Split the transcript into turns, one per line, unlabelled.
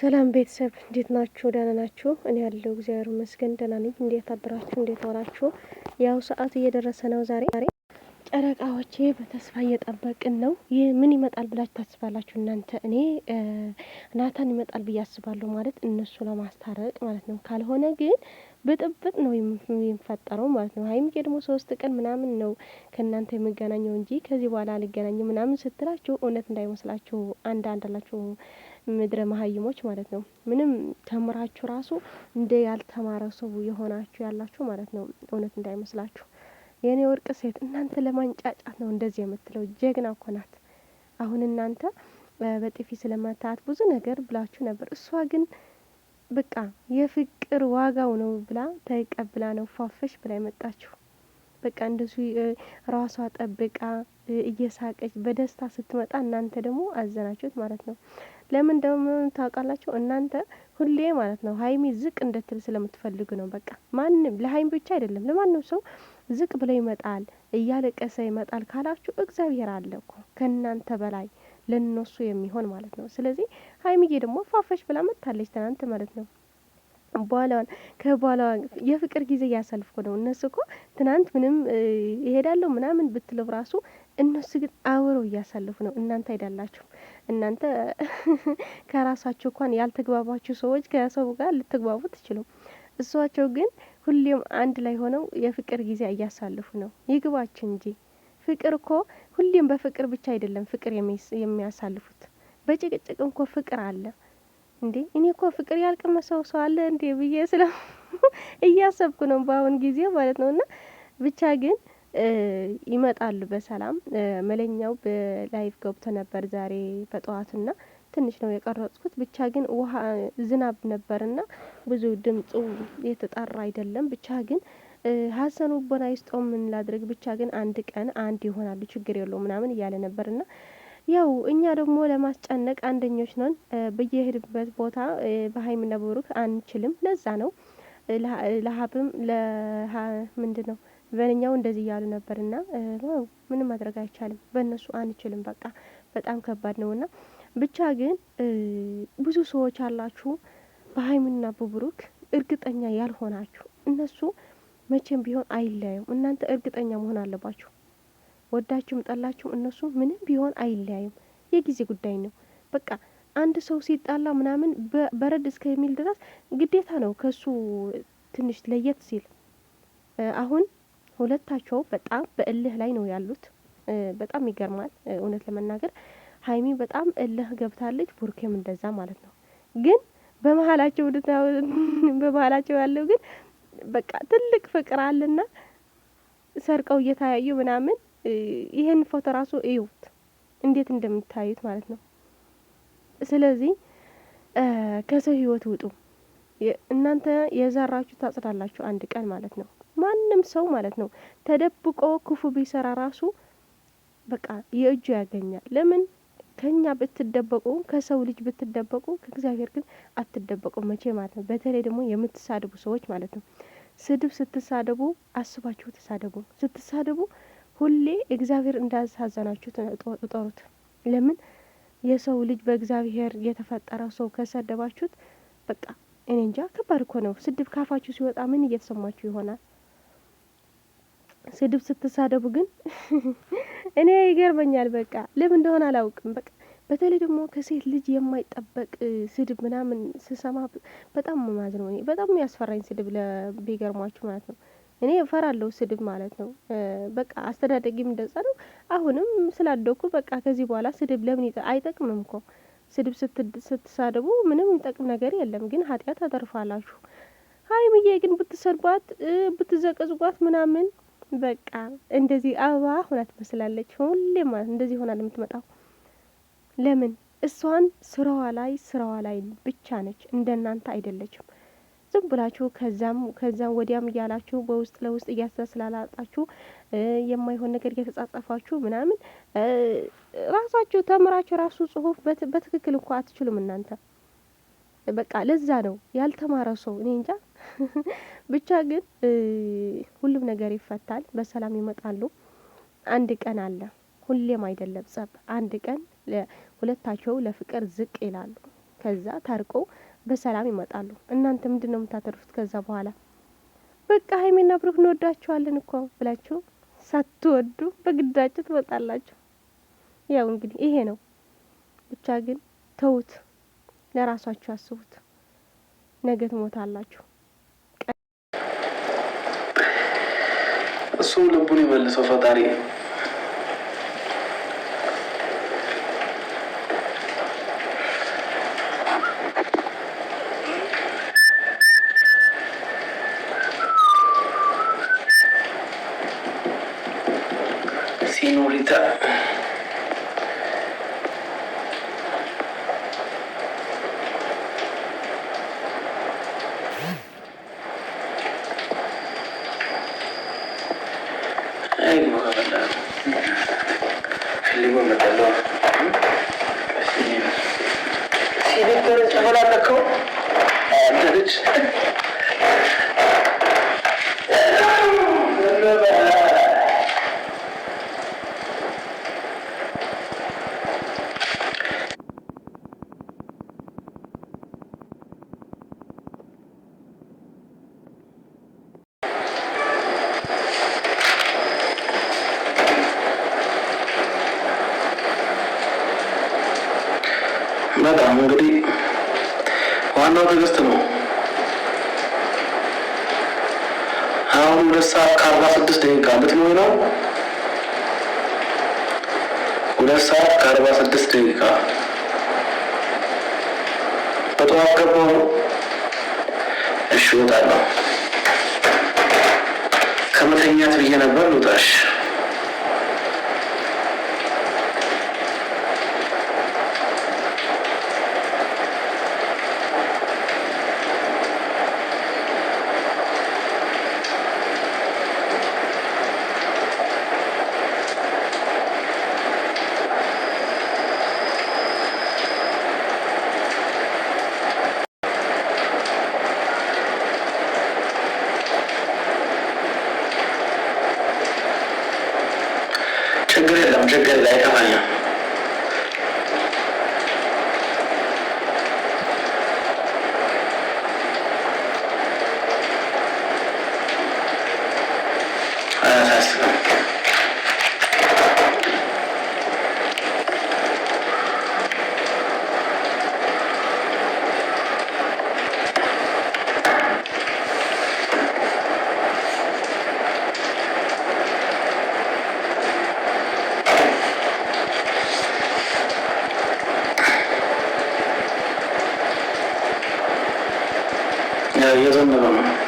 ሰላም ቤተሰብ እንዴት ናችሁ? ደህና ናችሁ? እኔ ያለው እግዚአብሔር ይመስገን ደህና ነኝ። እንዴት አድራችሁ? እንዴት ዋላችሁ? ያው ሰዓቱ እየደረሰ ነው። ዛሬ ጨረቃዎቼ በተስፋ እየጠበቅን ነው። ይህ ምን ይመጣል ብላችሁ ታስባላችሁ እናንተ? እኔ ናታን ይመጣል ብዬ አስባለሁ። ማለት እነሱ ለማስታረቅ ማለት ነው። ካልሆነ ግን ብጥብጥ ነው የሚፈጠረው ማለት ነው። ሀይሚዬ ደግሞ 3 ቀን ምናምን ነው ከእናንተ የምገናኘው እንጂ ከዚህ በኋላ አልገናኝም ምናምን ስትላችሁ እውነት እንዳይመስላችሁ አንድ አላችሁ ምድረ መሀይሞች ማለት ነው። ምንም ተምራችሁ ራሱ እንደ ያልተማረ ሰው የሆናችሁ ያላችሁ ማለት ነው። እውነት እንዳይመስላችሁ የኔ ወርቅ ሴት እናንተ ለማንጫጫት ነው እንደዚህ የምትለው። ጀግና እኮ ናት። አሁን እናንተ በጥፊ ስለመታት ብዙ ነገር ብላችሁ ነበር። እሷ ግን በቃ የፍቅር ዋጋው ነው ብላ ተቀብላ ነው ፏፈሽ ብላ የመጣችሁ። በቃ እንደሱ ራሷ ጠብቃ እየሳቀች በደስታ ስትመጣ እናንተ ደግሞ አዘናችሁት ማለት ነው። ለምን ደግሞ ታውቃላችሁ? እናንተ ሁሌ ማለት ነው ሀይሚ ዝቅ እንድትል ስለምትፈልጉ ነው። በቃ ማንም ለሀይሚ ብቻ አይደለም ለማንም ሰው ዝቅ ብሎ ይመጣል እያለቀሰ ይመጣል ካላችሁ እግዚአብሔር አለ እኮ ከእናንተ በላይ ለነሱ የሚሆን ማለት ነው። ስለዚህ ሀይሚዬ ደግሞ ፋፈሽ ብላ መጥታለች ትናንት ማለት ነው። ከባሏ የፍቅር ጊዜ እያሳልፍኩ ነው። እነሱ እኮ ትናንት ምንም ይሄዳለሁ ምናምን ብትለው ራሱ እነሱ ግን አብረው እያሳልፉ ነው። እናንተ አይደላችሁም። እናንተ ከራሳችሁ እንኳን ያልተግባባችሁ ሰዎች ከሰው ጋር ልትግባቡ ትችሉ። እሷቸው ግን ሁሌም አንድ ላይ ሆነው የፍቅር ጊዜ እያሳልፉ ነው። ይግባችሁ እንጂ ፍቅር እኮ ሁሌም በፍቅር ብቻ አይደለም ፍቅር የሚያሳልፉት። በጭቅጭቅ እንኳ ፍቅር አለ እንዴ! እኔ እኮ ፍቅር ያልቀመሰው ሰው አለ እንዴ ብዬ ስለ እያሰብኩ ነው በአሁን ጊዜ ማለት ነው። እና ብቻ ግን ይመጣሉ በሰላም። መለኛው በላይቭ ገብቶ ነበር ዛሬ በጠዋትና ትንሽ ነው የቀረጽኩት። ብቻ ግን ውሃ ዝናብ ነበርና ብዙ ድምጹ የተጣራ አይደለም። ብቻ ግን ሀሰኑ ቦና ይስጠው ምን ላድርግ። ብቻ ግን አንድ ቀን አንድ ይሆናሉ ችግር የለውም ምናምን እያለ ነበርና ያው እኛ ደግሞ ለማስጨነቅ አንደኞች ነን። በየሄድበት ቦታ በሀይሚና በብሩክ አንችልም። ለዛ ነው ለሀብም ምንድን ነው በእኛው እንደዚህ እያሉ ነበርና ምንም ማድረግ አይቻልም። በእነሱ አንችልም። በቃ በጣም ከባድ ነውና ብቻ ግን ብዙ ሰዎች አላችሁ በሀይሚና በብሩክ እርግጠኛ ያልሆናችሁ። እነሱ መቼም ቢሆን አይለያዩም። እናንተ እርግጠኛ መሆን አለባችሁ። ወዳችሁም ጠላችሁም እነሱ ምንም ቢሆን አይለያዩም። የጊዜ ጉዳይ ነው። በቃ አንድ ሰው ሲጣላ ምናምን በረድ እስከሚል ድረስ ግዴታ ነው ከሱ ትንሽ ለየት ሲል። አሁን ሁለታቸው በጣም በእልህ ላይ ነው ያሉት። በጣም ይገርማል እውነት ለመናገር ሀይሚ በጣም እልህ ገብታለች፣ ቡርኬም እንደዛ ማለት ነው። ግን በመሀላቸው ያለው ግን በቃ ትልቅ ፍቅር አለና ሰርቀው እየታያዩ ምናምን ይሄን ፎቶ ራሱ እዩት እንዴት እንደምታዩት ማለት ነው። ስለዚህ ከሰው ህይወት ውጡ። እናንተ የዘራችሁ ታጽዳላችሁ አንድ ቀን ማለት ነው። ማንም ሰው ማለት ነው ተደብቆ ክፉ ቢሰራ ራሱ በቃ የእጁ ያገኛል። ለምን ከኛ ብትደበቁ ከሰው ልጅ ብትደበቁ ከእግዚአብሔር ግን አትደበቁ መቼ ማለት ነው። በተለይ ደግሞ የምትሳደቡ ሰዎች ማለት ነው። ስድብ ስትሳደቡ አስባችሁ ተሳደቡ። ስትሳደቡ ሁሌ እግዚአብሔር እንዳሳዘናችሁ ተጠሩት። ለምን የሰው ልጅ በእግዚአብሔር የተፈጠረ ሰው ከሰደባችሁት በቃ እኔ እንጃ ከባድ እኮ ነው። ስድብ ካፋችሁ ሲወጣ ምን እየተሰማችሁ ይሆናል? ስድብ ስትሳደቡ ግን እኔ ይገርመኛል። በቃ ለምን እንደሆነ አላውቅም። በቃ በተለይ ደግሞ ከሴት ልጅ የማይጠበቅ ስድብ ምናምን ስሰማ በጣም ማዝነው። እኔ በጣም ያስፈራኝ ስድብ ለቢገርማችሁ ማለት ነው። እኔ እፈራለሁ ስድብ ማለት ነው። በቃ አስተዳደጊም እንደዛ ነው። አሁንም ስላደኩ በቃ ከዚህ በኋላ ስድብ ለምን አይጠቅምም እኮ። ስድብ ስትሳደቡ ምንም የሚጠቅም ነገር የለም፣ ግን ኃጢአት አተርፋላችሁ። ሀይሚዬ ግን ብትሰድቧት ብትዘቀዝቋት ምናምን በቃ እንደዚህ አበባ ሆና ትመስላለች። ሁሌ ማለት እንደዚህ ሆና የምትመጣው ለምን? እሷን ስራዋ ላይ ብቻ ነች፣ እንደናንተ አይደለችም። ዝም ብላችሁ ከዛም ወዲያም እያላችሁ በውስጥ ለውስጥ እያስተስላላጣችሁ የማይሆን ነገር እየተጻጻፋችሁ ምናምን ራሳችሁ ተምራችሁ ራሱ ጽሁፍ በትክክል እንኳ አትችሉም እናንተ። በቃ ለዛ ነው ያልተማረ ሰው እኔ እንጃ። ብቻ ግን ሁሉም ነገር ይፈታል፣ በሰላም ይመጣሉ። አንድ ቀን አለ፣ ሁሌም አይደለም ጸብ። አንድ ቀን ሁለታቸው ለፍቅር ዝቅ ይላሉ። ከዛ ታርቀው በሰላም ይመጣሉ። እናንተ ምንድነው የምታተርፉት? ከዛ በኋላ በቃ ሀይሚና ብሩክ እንወዳቸዋለን እኮ ብላችሁ ሳትወዱ በግዳችሁ ትመጣላችሁ። ያው እንግዲህ ይሄ ነው። ብቻ ግን ተውት፣ ለራሳችሁ አስቡት። ነገ ትሞታላችሁ።
እሱም ልቡን ይመልሰው ፈጣሪ። ሲኖሪታ ተፈላለከው ልጅ በጣም እንግዲህ ዋናው ትዕግስት ነው። አሁን 2:46 ልትሞይ ነው። 2:46 በጠዋት ገባሁ ነው። እሺ እወጣለሁ። ከመተኛት ብዬ ነበር ልውጣሽ። ችግር የለም፣ ችግር ላይ አይከፋኝም። አያሳስብም። እየዘነበ ነው።